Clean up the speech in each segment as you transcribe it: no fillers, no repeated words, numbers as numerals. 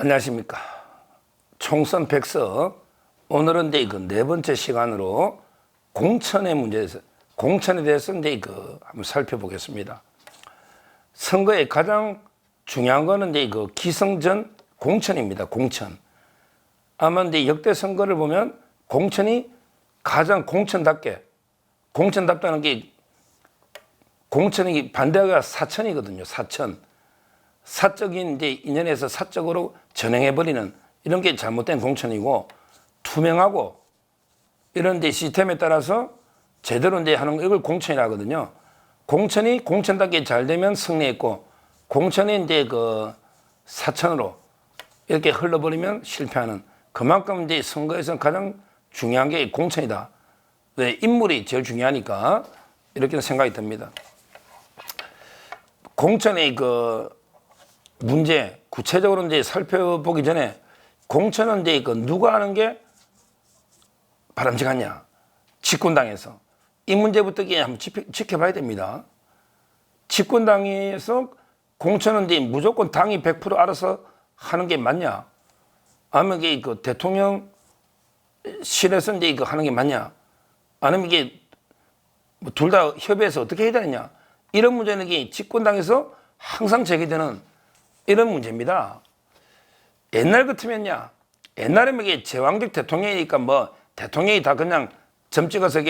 안녕하십니까. 총선 백서. 오늘은 이제 그 네 번째 시간으로 공천의 문제에서 공천에 대해서 이제 한번 살펴보겠습니다. 선거의 가장 중요한 거는 이제 기승전 공천입니다. 공천. 아마 이제 역대 선거를 보면 공천이 가장 공천답다는 게 공천이 반대가 사천이거든요. 사적인 이제 인연에서 사적으로 전행해버리는 이런 게 잘못된 공천이고, 투명하고 이런 데 시스템에 따라서 제대로 이제 하는 거, 이걸 공천이라 하거든요. 공천이 공천답게 잘 되면 승리했고, 공천이 이제 사천으로 이렇게 흘러버리면 실패하는, 그만큼 이제 선거에서 가장 중요한 게 공천이다. 왜? 인물이 제일 중요하니까 이렇게 생각이 듭니다. 공천의 문제 구체적으로 이제 살펴보기 전에, 공천은 이제 누가 하는 게 바람직하냐? 집권당에서. 이 문제부터 한번 지켜봐야 됩니다. 집권당에서 공천은 이제 무조건 당이 100% 알아서 하는 게 맞냐? 아니면 이게 대통령실에서 이제 하는 게 맞냐? 아니면 이게 둘 다 협의해서 어떻게 해야 되느냐? 이런 문제는 이게 집권당에서 항상 제기되는 이런 문제입니다. 옛날 같으면요, 옛날에는 이게 제왕적 대통령이니까 뭐 대통령이 다 그냥 점 찍어서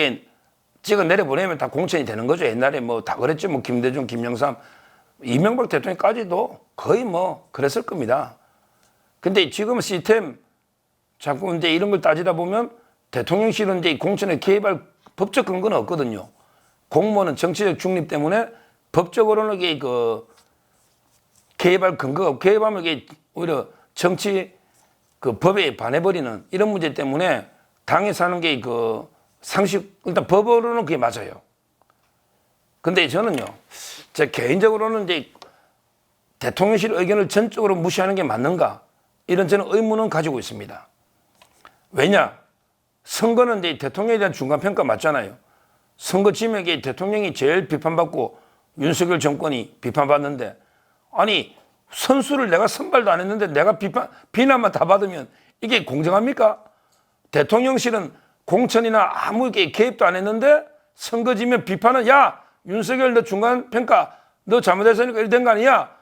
찍어 내려보내면 다 공천이 되는 거죠. 옛날에 뭐 다 그랬죠. 뭐 김대중, 김영삼, 이명박 대통령까지도 거의 뭐 그랬을 겁니다. 근데 지금 시스템 자꾸 이제 이런 걸 따지다 보면 대통령실은 이제 공천에 개입할 법적 근거는 없거든요. 공무원은 정치적 중립 때문에 법적으로는 이게 개입할 근거가 없고, 개입하면 이게 오히려 정치 법에 반해버리는 이런 문제 때문에 당에서 하는 게 상식, 일단 법으로는 그게 맞아요. 근데 저는요, 제 개인적으로는 이제 대통령실 의견을 전적으로 무시하는 게 맞는가? 이런 저는 의문은 가지고 있습니다. 왜냐? 선거는 이제 대통령에 대한 중간평가 맞잖아요. 선거 지면 대통령이 제일 비판받고 윤석열 정권이 비판받는데, 아니, 선수를 내가 선발도 안 했는데 내가 비난만 다 받으면 이게 공정합니까? 대통령실은 공천이나 아무 개입도 안 했는데 선거 지면 비판은, 야, 윤석열 너 중간평가 너 잘못했으니까 이렇게 된 거 아니야?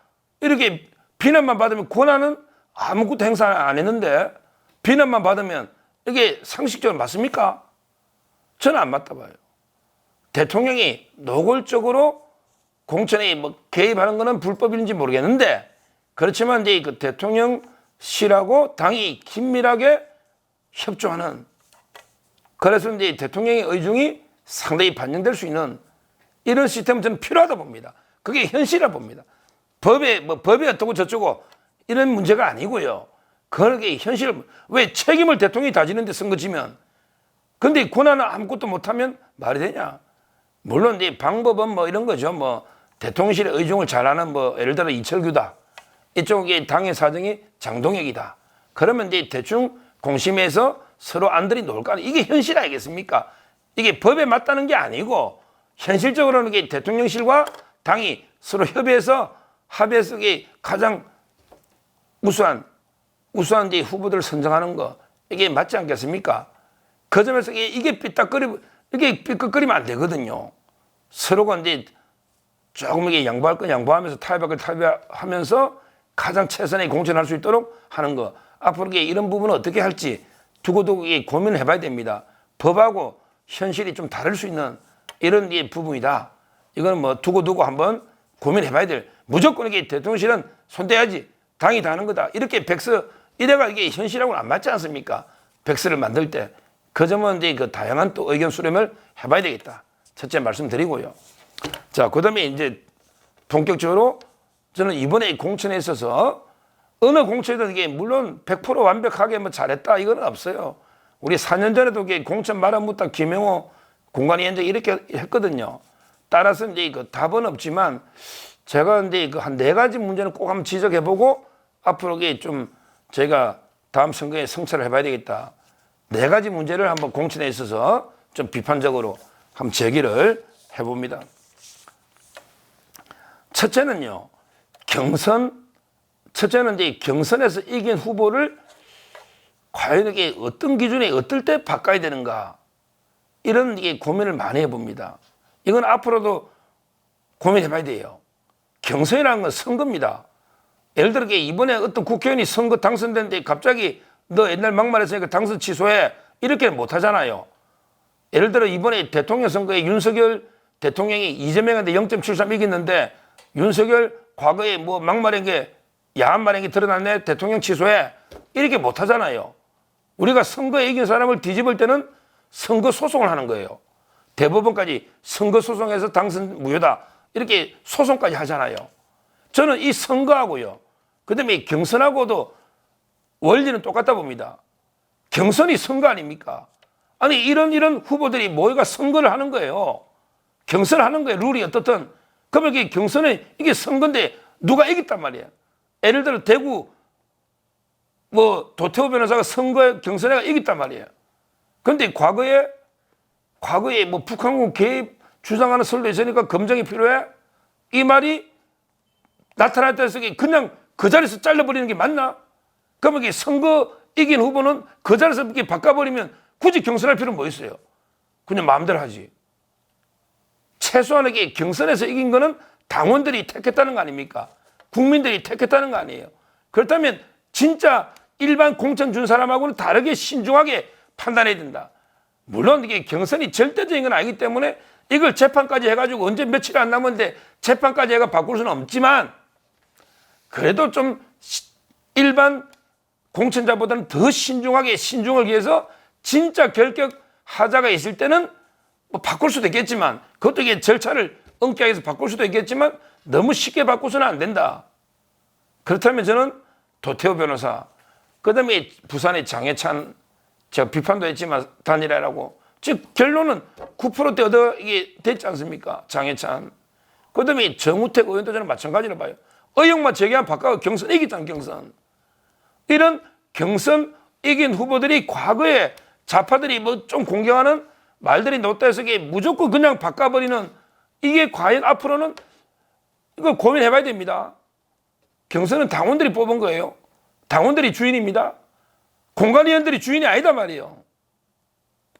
이렇게 비난만 받으면, 권한은 아무것도 행사 안 했는데 비난만 받으면 이게 상식적으로 맞습니까? 저는 안 맞다 봐요. 대통령이 노골적으로 공천에 뭐 개입하는 거는 불법인지 모르겠는데, 그렇지만 이제 대통령실하고 당이 긴밀하게 협조하는, 그래서 이제 대통령의 의중이 상당히 반영될 수 있는 이런 시스템은 저는 필요하다 봅니다. 그게 현실이라 봅니다. 법에 어떻고 저쩌고 이런 문제가 아니고요. 그게 현실. 왜 책임을 대통령이 다지는데 선거 지면, 근데 권한은 아무것도 못하면 말이 되냐? 물론 이제 방법은 뭐 이런 거죠. 뭐 대통령실의 의중을 잘하는 예를 들어 이철규다. 이쪽에 당의 사정이 장동혁이다. 그러면 이제 대충 공심해서 서로 안들이 놀까? 이게 현실 아니겠습니까? 이게 법에 맞다는 게 아니고, 현실적으로는 이게 대통령실과 당이 서로 협의해서 합의해서 가장 우수한 이제 후보들을 선정하는 거, 이게 맞지 않겠습니까? 그 점에서 이게 삐딱거리면 안 되거든요. 서로가 이제 조금 양보할 건 양보하면서 타협할 건 타협하면서 가장 최선의 공천할 수 있도록 하는 거. 앞으로 이런 부분은 어떻게 할지 두고두고 고민을 해봐야 됩니다. 법하고 현실이 좀 다를 수 있는 이런 부분이다. 이거는 뭐 두고두고 한번 고민해봐야 될. 무조건 대통령실은 손대야지, 당이 다 하는 거다, 이렇게 백서 이래가 이게 현실하고는 안 맞지 않습니까? 백서를 만들 때. 그 점은 이제 다양한 또 의견 수렴을 해봐야 되겠다. 첫째 말씀드리고요. 자, 그 다음에 이제 본격적으로 저는 이번에 공천에 있어서 어느 공천이든 이게 물론 100% 완벽하게 잘했다 이건 없어요. 우리 4년 전에도 공천 말아묻다 김영호 공관위원장 이렇게 했거든요. 따라서 이제 답은 없지만, 제가 이제 한 4가지 문제는 꼭 한번 지적해보고 앞으로 좀 제가 다음 선거에 성찰을 해봐야 되겠다. 4가지 문제를 한번 공천에 있어서 좀 비판적으로 한번 제기를 해봅니다. 첫째는요, 경선 첫째는 이제 경선에서 이긴 후보를 과연 이게 어떤 기준에 어떨 때 바꿔야 되는가, 이런 이게 고민을 많이 해봅니다. 이건 앞으로도 고민해봐야 돼요. 경선이라는 건 선거입니다. 예를 들어 이번에 어떤 국회의원이 선거 당선됐는데 갑자기 너 옛날 막말했으니까 당선 취소해, 이렇게는 못하잖아요. 예를 들어 이번에 대통령 선거에 윤석열 대통령이 이재명한테 0.73 이겼는데 윤석열 과거에 뭐 막말한 게, 야한 말한 게 드러났네, 대통령 취소해, 이렇게 못하잖아요. 우리가 선거에 이긴 사람을 뒤집을 때는 선거 소송을 하는 거예요. 대법원까지 선거 소송해서 당선 무효다, 이렇게 소송까지 하잖아요. 저는 이 선거하고요, 그다음에 경선하고도 원리는 똑같다 봅니다. 경선이 선거 아닙니까? 아니 이런 후보들이 모여가 선거를 하는 거예요. 경선을 하는 거예요. 룰이 어떻든. 그러면 이게 경선에 이게 선거인데 누가 이겼단 말이에요. 예를 들어 대구 뭐 도태우 변호사가 선거에 경선에 이겼단 말이에요. 그런데 과거에 뭐 북한군 개입 주장하는 설도 있으니까 검증이 필요해? 이 말이 나타났다 해서 그냥 그 자리에서 잘라버리는 게 맞나? 그러면 이게 선거 이긴 후보는 그 자리에서 이렇게 바꿔버리면 굳이 경선할 필요는 뭐 있어요? 그냥 마음대로 하지. 최소한 이게 경선에서 이긴 거는 당원들이 택했다는 거 아닙니까? 국민들이 택했다는 거 아니에요? 그렇다면 진짜 일반 공천 준 사람하고는 다르게 신중하게 판단해야 된다. 물론 이게 경선이 절대적인 건 아니기 때문에 이걸 재판까지 해가지고 언제 며칠 안 남았는데 재판까지 해가 바꿀 수는 없지만, 그래도 좀 일반 공천자보다는 더 신중하게, 신중을 위해서 진짜 결격 하자가 있을 때는 뭐 바꿀 수도 있겠지만, 그것도 이게 절차를 엄격하게 해서 바꿀 수도 있겠지만 너무 쉽게 바꾸서는 안 된다. 그렇다면 저는 도태우 변호사, 그 다음에 부산의 장해찬, 제가 비판도 했지만 단일화라고, 즉 결론은 9%대 얻어 이게 됐지 않습니까? 장해찬. 그 다음에 정우택 의원도 저는 마찬가지로 봐요. 의혹만 제기하면 바꿔 경선 이기잖아, 경선. 이런 경선 이긴 후보들이 과거에 좌파들이 뭐 좀 공격하는 말들이 놓다 해서 이게 무조건 그냥 바꿔버리는, 이게 과연 앞으로는 이거 고민해봐야 됩니다. 경선은 당원들이 뽑은 거예요. 당원들이 주인입니다. 공관위원들이 주인이 아니다 말이에요.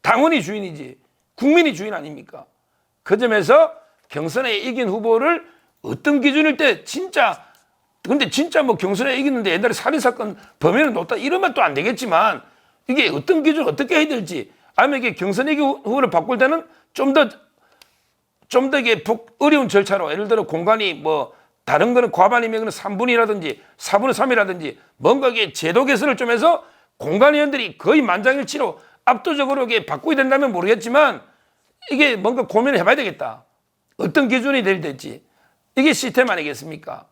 당원이 주인이지 국민이 주인 아닙니까? 그 점에서 경선에 이긴 후보를 어떤 기준일 때 진짜, 근데 진짜 뭐 경선에 이겼는데 옛날에 살인사건 범인을 놓다 이러면 또 안 되겠지만, 이게 어떤 기준 어떻게 해야 될지, 아니면 이게 경선에 이긴 후보를 바꿀 때는 좀 더 이게 어려운 절차로, 예를 들어 공간이 뭐 다른 거는 과반이면 3분이라든지 4분의 3이라든지 뭔가 이게 제도 개선을 좀 해서 공관위원들이 거의 만장일치로 압도적으로 이게 바꾸게 된다면 모르겠지만, 이게 뭔가 고민을 해봐야 되겠다. 어떤 기준이 될지. 이게 시스템 아니겠습니까?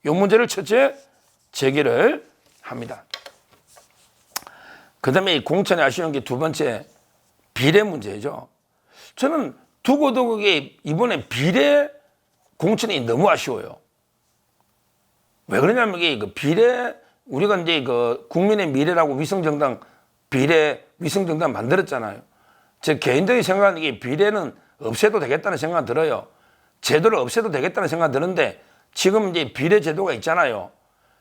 이 문제를 첫째 제기를 합니다. 그 다음에 공천에 아쉬운 게 두 번째, 비례 문제죠. 저는 두고두고 이번에 비례 공천이 너무 아쉬워요. 왜 그러냐면 이게 그 비례, 우리가 이제 그 국민의 미래라고 위성정당, 비례 위성정당 만들었잖아요. 제 개인적인 생각은 이게 비례는 없애도 되겠다는 생각이 들어요. 제도를 없애도 되겠다는 생각이 드는데, 지금 이제 비례 제도가 있잖아요.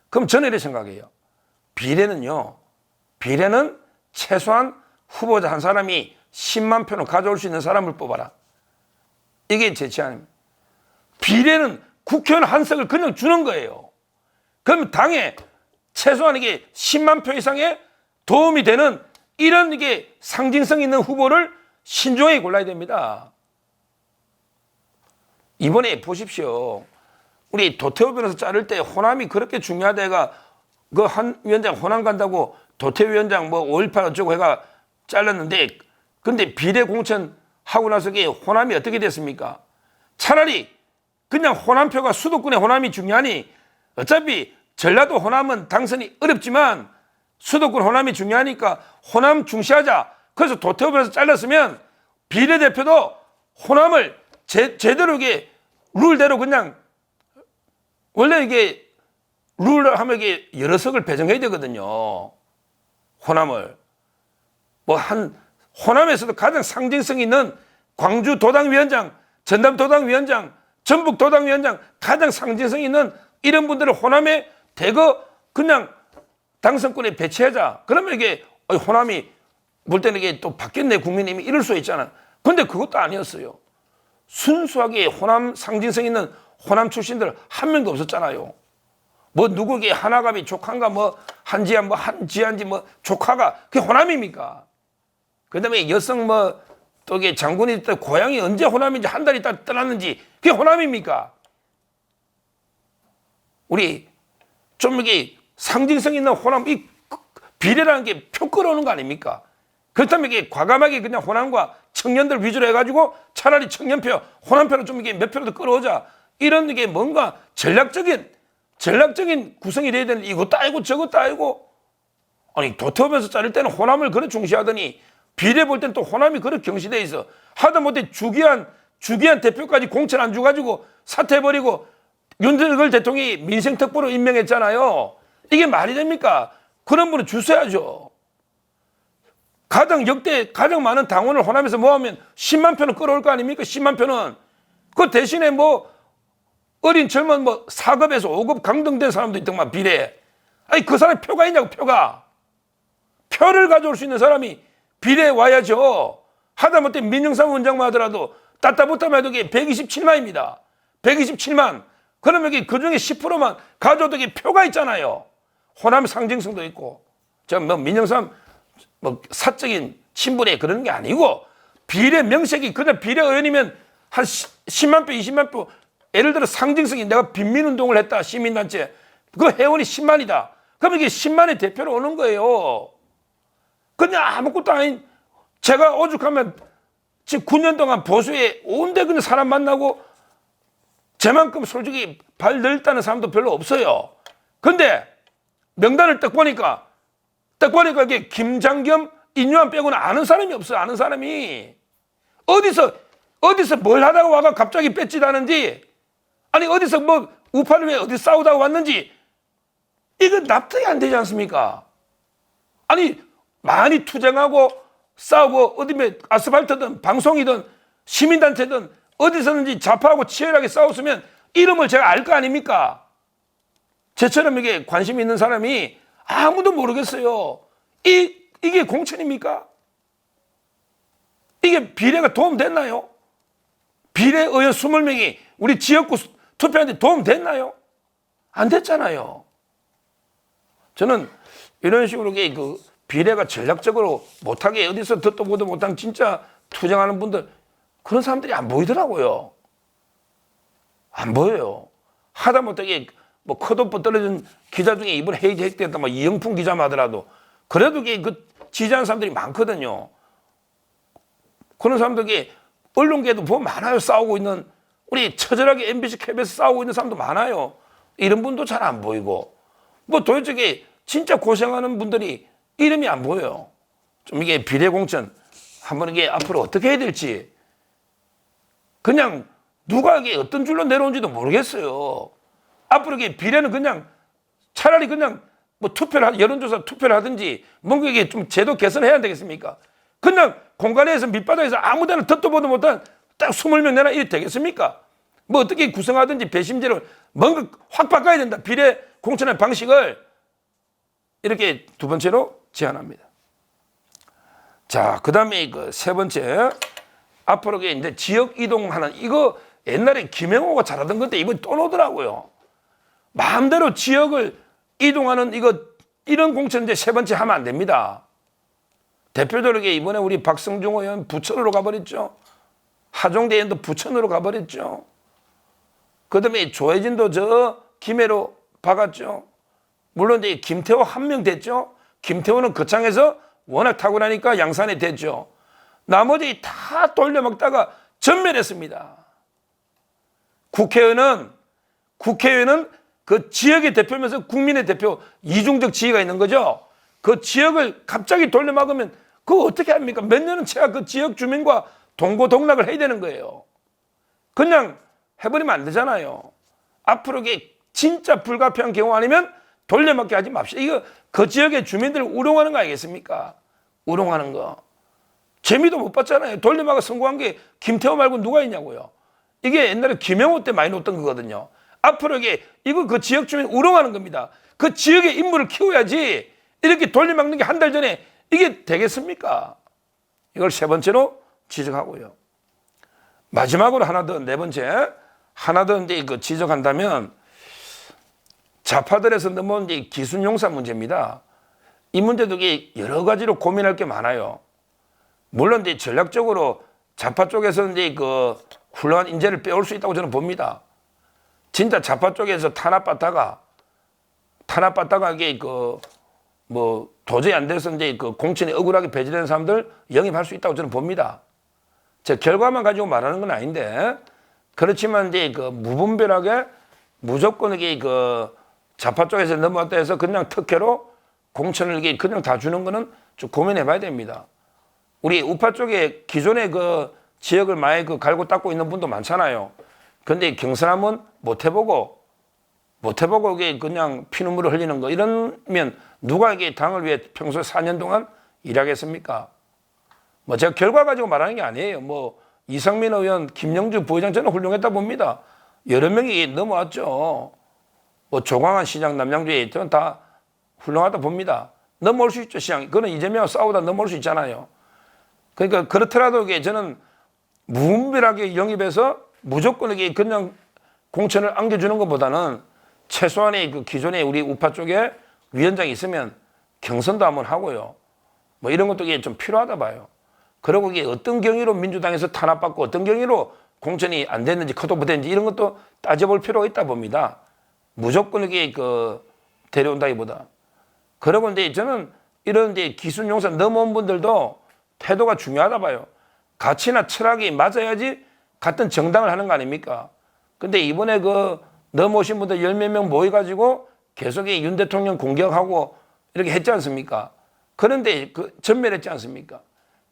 그럼 저는 이렇게 생각해요. 비례는 최소한 후보자 한 사람이 10만 표는 가져올 수 있는 사람을 뽑아라. 이게 제 제안입니다. 비례는 국회의원 한 석을 그냥 주는 거예요. 그럼 당에 최소한 이게 10만 표 이상의 도움이 되는 이런 이게 상징성 있는 후보를 신중하게 골라야 됩니다. 이번에 보십시오. 우리 도태우 변호사 자를 때 호남이 그렇게 중요하다 해가 그 한 위원장 호남 간다고 도태우 위원장 뭐 5.18 어쩌고 해가 잘랐는데, 근데 비례 공천 하고 나서 호남이 어떻게 됐습니까? 차라리 그냥 호남표가 수도권의 호남이 중요하니, 어차피 전라도 호남은 당선이 어렵지만 수도권 호남이 중요하니까 호남 중시하자. 그래서 도태우 변호사 잘랐으면 비례대표도 호남을 제대로 이게 룰대로, 그냥 원래 이게 룰을 하면 이게 여러 석을 배정해야 되거든요. 호남을 뭐 호남에서도 가장 상징성 있는 광주 도당위원장, 전남 도당위원장, 전북 도당위원장, 가장 상징성 있는 이런 분들을 호남에 대거 그냥 당선권에 배치하자. 그러면 이게 호남이 볼 때는 이게 또 바뀌었네 국민의힘이 이럴 수 있잖아. 근데 그것도 아니었어요. 순수하게 호남 상징성 있는 호남 출신들 한 명도 없었잖아요. 뭐 누구게 하나갑이 조카인가 뭐 한지한 뭐 한지한지 뭐 조카가 그게 호남입니까? 그다음에 여성 뭐 또 이게 장군이 있다 고향이 언제 호남인지 한 달 있다 떠났는지 그게 호남입니까? 우리 좀 이게 상징성 있는 호남 이 비례라는 게 표 끌어오는 거 아닙니까? 그렇다면 이게 과감하게 그냥 호남과 청년들 위주로 해가지고 차라리 청년표, 호남표를 좀 이게 몇 표라도 끌어오자. 이런 게 뭔가 전략적인 구성이 돼야 되는데 이것도 아니고 저것도 아니고. 아니 도태우면서 자를 때는 호남을 그렇게 중시하더니 비례 볼 때는 또 호남이 그렇게 경시돼 있어. 하다못해 주기한 대표까지 공천 안 주가지고 사퇴해버리고 윤석열 대통령이 민생특보로 임명했잖아요. 이게 말이 됩니까? 그런 분은 주셔야죠. 가장 많은 당원을 호남에서 모으면 10만 표는 끌어올 거 아닙니까? 10만 표는. 그 대신에 뭐 어린 젊은 뭐 4급에서 5급 강등된 사람도 있더만 비례. 아니 그 사람이 표가 있냐고 표가. 표를 가져올 수 있는 사람이 비례에 와야죠. 하다못해 민영삼 원장만 하더라도 따따붙다만 해도 127만입니다. 127만. 그러면 그 중에 10%만 가져도 표가 있잖아요. 호남 상징성도 있고. 저 뭐 민영삼 뭐 사적인 친분에 그런 게 아니고 비례 명색이 그냥 비례 의원이면 한 10만 표, 20만 표 예를 들어 상징성이 내가 빈민운동을 했다 시민단체 그 회원이 10만이다. 그럼 이게 10만의 대표로 오는 거예요. 그냥 아무것도 아닌 제가 오죽하면 지금 9년 동안 보수에 온데 그냥 사람 만나고 제만큼 솔직히 발 넓다는 사람도 별로 없어요. 근데 명단을 딱 보니까 이게 김장겸, 인유한 빼고는 아는 사람이 없어요. 아는 사람이. 어디서 뭘 하다가 와가 갑자기 뺏지다는지 아니 어디서 뭐 우파를 왜 어디 싸우다가 왔는지 이건 납득이 안 되지 않습니까? 아니 많이 투쟁하고 싸우고 어디 아스팔트든 방송이든 시민단체든 어디서든지 좌파하고 치열하게 싸웠으면 이름을 제가 알 거 아닙니까? 저처럼 이게 관심 있는 사람이 아무도 모르겠어요. 이게 공천입니까? 이게 비례가 도움됐나요? 비례 의원 20명이 우리 지역구 투표하는데 도움됐나요? 안 됐잖아요. 저는 이런 식으로 그 비례가 전략적으로 못하게 어디서 듣도 보도 못한 진짜 투쟁하는 분들 그런 사람들이 안 보이더라고요. 안 보여요. 하다못해 뭐 컷오프 떨어진 기자 중에 이번 회의 획득했다 뭐 이영풍 기자만 하더라도 그래도 그 지지하는 사람들이 많거든요. 그런 사람들이 언론계도 보면 많아요. 싸우고 있는 우리 처절하게 MBC, KBS 싸우고 있는 사람도 많아요. 이런 분도 잘 안 보이고 뭐 도대체 진짜 고생하는 분들이 이름이 안 보여요. 좀 이게 비례공천 한번 이게 앞으로 어떻게 해야 될지 그냥 누가 이게 어떤 줄로 내려온지도 모르겠어요. 앞으로 이게 비례는 그냥 차라리 그냥 뭐 여론조사 투표를 하든지 뭔가 이게 좀 제도 개선해야 되겠습니까? 그냥 공간에서 밑바닥에서 아무 데나 듣도 보도 못한 딱 20명 내나 이래 되겠습니까? 뭐 어떻게 구성하든지 배심제를 뭔가 확 바꿔야 된다. 비례 공천의 방식을 이렇게 두 번째로 제안합니다. 자, 그 다음에 그 세 번째. 앞으로 이제 지역 이동하는 이거 옛날에 김영호가 잘하던 건데 이번 또 나오더라고요. 마음대로 지역을 이동하는 이런 공천 이제 세 번째 하면 안 됩니다. 대표적으로 이번에 우리 박성중 의원 부천으로 가버렸죠. 하종대 의원도 부천으로 가버렸죠. 그 다음에 조혜진도 저 김해로 박았죠. 물론 이제 김태호 한 명 됐죠. 김태호는 거창에서 워낙 탁월하니까 양산에 됐죠. 나머지 다 돌려먹다가 전멸했습니다. 국회의원은 그 지역의 대표면서 국민의 대표 이중적 지위가 있는 거죠. 그 지역을 갑자기 돌려막으면 그거 어떻게 합니까? 몇 년은 제가 그 지역 주민과 동고동락을 해야 되는 거예요. 그냥 해버리면 안 되잖아요. 앞으로 이게 진짜 불가피한 경우 아니면 돌려막기 하지 맙시다. 이거 그 지역의 주민들을 우롱하는 거 아니겠습니까? 우롱하는 거. 재미도 못 봤잖아요. 돌려막아 성공한 게 김태호 말고 누가 있냐고요. 이게 옛날에 김영호 때 많이 놓던 거거든요. 앞으로 이거 그 지역 주민 우롱하는 겁니다. 그 지역의 인물을 키워야지 이렇게 돌려막는 게 한 달 전에 이게 되겠습니까? 이걸 세 번째로 지적하고요. 마지막으로 하나 더, 네 번째. 하나 더 이제 그 지적한다면 좌파들에서 넘어온 이제 기순용사 문제입니다. 이 문제도 여러 가지로 고민할 게 많아요. 물론 이제 전략적으로 좌파 쪽에서 이제 그 훌륭한 인재를 빼올 수 있다고 저는 봅니다. 진짜 좌파 쪽에서 탄압받다가 이게 뭐 도저히 안 돼서 이제 그 공천이 억울하게 배제된 사람들 영입할 수 있다고 저는 봅니다. 제 결과만 가지고 말하는 건 아닌데, 그렇지만 이제 그 무분별하게 무조건 이게 그 좌파 쪽에서 넘어왔다 해서 그냥 특혜로 공천을 이게 그냥 다 주는 거는 좀 고민해 봐야 됩니다. 우리 우파 쪽에 기존의 그 지역을 많이 그 갈고 닦고 있는 분도 많잖아요. 근데 경선하면 못 해보고 이게 그냥 피눈물을 흘리는 거, 이러면 누가 이게 당을 위해 평소 4년 동안 일하겠습니까? 뭐 제가 결과 가지고 말하는 게 아니에요. 뭐 이상민 의원, 김영주 부회장 저는 훌륭했다 봅니다. 여러 명이 넘어왔죠. 뭐 조광한 시장, 남양주에 저는 다 훌륭하다 봅니다. 넘어올 수 있죠, 시장. 그거는 이재명하고 싸우다 넘어올 수 있잖아요. 그러니까 그렇더라도 이게 저는 무분별하게 영입해서 무조건 이게 그냥 공천을 안겨주는 것보다는 최소한의 그 기존에 우리 우파 쪽에 위원장이 있으면 경선도 한번 하고요. 뭐 이런 것도 이게 좀 필요하다 봐요. 그리고 이게 어떤 경위로 민주당에서 탄압받고 어떤 경위로 공천이 안 됐는지 컷오프 됐는지 이런 것도 따져볼 필요가 있다 봅니다. 무조건 이게 그 데려온다기보다. 그러고 이제 저는 이런 이제 기순용사 넘어온 분들도 태도가 중요하다 봐요. 가치나 철학이 맞아야지 같은 정당을 하는 거 아닙니까? 근데 이번에 그 넘어오신 분들 열 몇 명 모여가지고 계속 윤 대통령 공격하고 이렇게 했지 않습니까? 그런데 그 전멸했지 않습니까?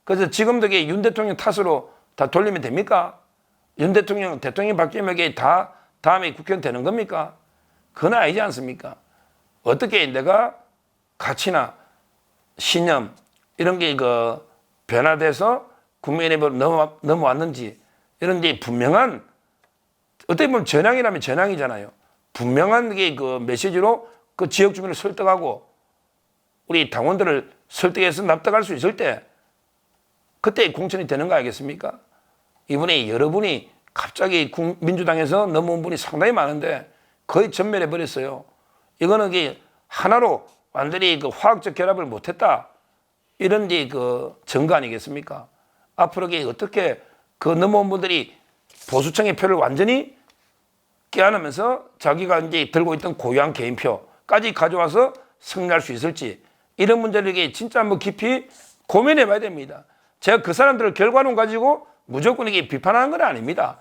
그래서 지금도 윤 대통령 탓으로 다 돌리면 됩니까? 윤 대통령 바뀌면 이게 다 다음에 국회의원 되는 겁니까? 그건 아니지 않습니까? 어떻게 내가 가치나 신념 이런 게 그 변화돼서 국민의힘으로 넘어왔는지 이런 게 분명한, 어떻게 보면 전향이라면 전향이잖아요. 분명한 게 그 메시지로 그 지역 주민을 설득하고 우리 당원들을 설득해서 납득할 수 있을 때 그때 공천이 되는 거 아니겠습니까? 이번에 여러분이 갑자기 민주당에서 넘어온 분이 상당히 많은데 거의 전멸해 버렸어요. 이거는 하나로 완전히 그 화학적 결합을 못했다, 이런 그 증거 아니겠습니까? 앞으로 어떻게 그 넘어온 분들이 보수층의 표를 완전히 깨안으면서 자기가 이제 들고 있던 고유한 개인표까지 가져와서 승리할 수 있을지, 이런 문제를 진짜 한번 깊이 고민해 봐야 됩니다. 제가 그 사람들을 결과론 가지고 무조건 비판하는 건 아닙니다.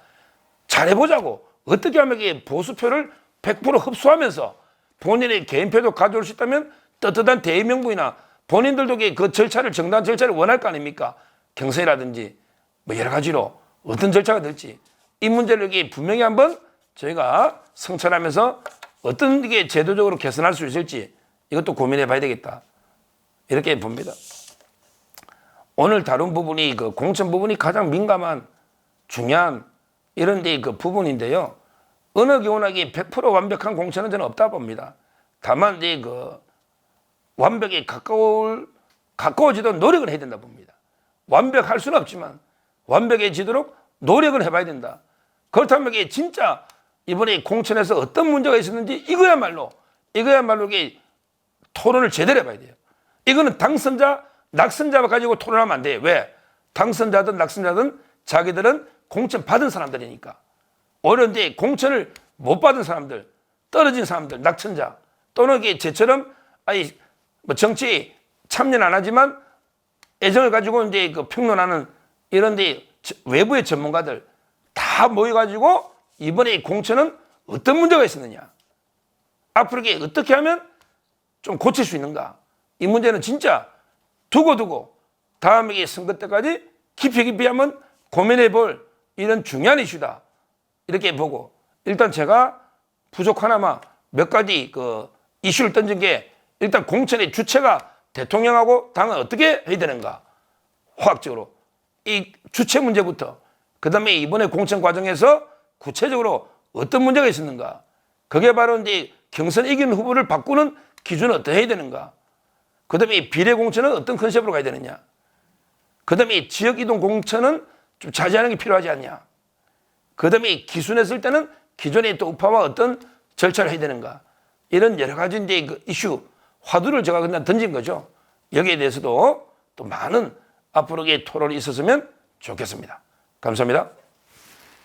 잘해보자고. 어떻게 하면 보수표를 100% 흡수하면서 본인의 개인표도 가져올 수 있다면 떳떳한 대의명분이나 본인들도 그 절차를, 정당 절차를 원할 거 아닙니까? 경선이라든지 뭐 여러 가지로 어떤 절차가 될지, 이 문제를 분명히 한번 저희가 성찰하면서 어떤 게 제도적으로 개선할 수 있을지 이것도 고민해 봐야 되겠다, 이렇게 봅니다. 오늘 다룬 부분이 그 공천 부분이 가장 민감한 중요한 이런 데 그 부분인데요. 어느 경우나 100% 완벽한 공천은 저는 없다 봅니다. 다만 이제 그 완벽에 가까워지도록 노력을 해야 된다 봅니다. 완벽할 수는 없지만 완벽해지도록 노력을 해봐야 된다. 그렇다면 진짜 이번에 공천에서 어떤 문제가 있었는지 이거야말로 토론을 제대로 해봐야 돼요. 이거는 당선자, 낙선자만 가지고 토론하면 안 돼요. 왜? 당선자든 낙선자든 자기들은 공천 받은 사람들이니까. 오히려 이제 공천을 못 받은 사람들, 떨어진 사람들, 낙천자, 또는 쟤처럼 뭐 정치 참여는 안 하지만 애정을 가지고 이제 그 평론하는 이런 데 외부의 전문가들 다 모여가지고 이번에 공천은 어떤 문제가 있었느냐, 앞으로 어떻게 하면 좀 고칠 수 있는가, 이 문제는 진짜 두고 다음에 선거 때까지 깊이 한번 고민해 볼 이런 중요한 이슈다, 이렇게 보고, 일단 제가 부족하나마 몇 가지 그 이슈를 던진 게, 일단 공천의 주체가 대통령하고 당은 어떻게 해야 되는가, 화학적으로 이 주체 문제부터, 그 다음에 이번에 공천 과정에서 구체적으로 어떤 문제가 있었는가, 그게 바로 이제 경선 이기는 후보를 바꾸는 기준은 어떻게 해야 되는가? 그 다음에 비례공천은 어떤 컨셉으로 가야 되느냐? 그 다음에 지역이동 공천은 좀 자제하는 게 필요하지 않냐? 그 다음에 기순했을 때는 기존의 또 우파와 어떤 절차를 해야 되는가? 이런 여러 가지 이제 그 이슈, 화두를 제가 그냥 던진 거죠. 여기에 대해서도 또 많은 앞으로의 토론이 있었으면 좋겠습니다. 감사합니다.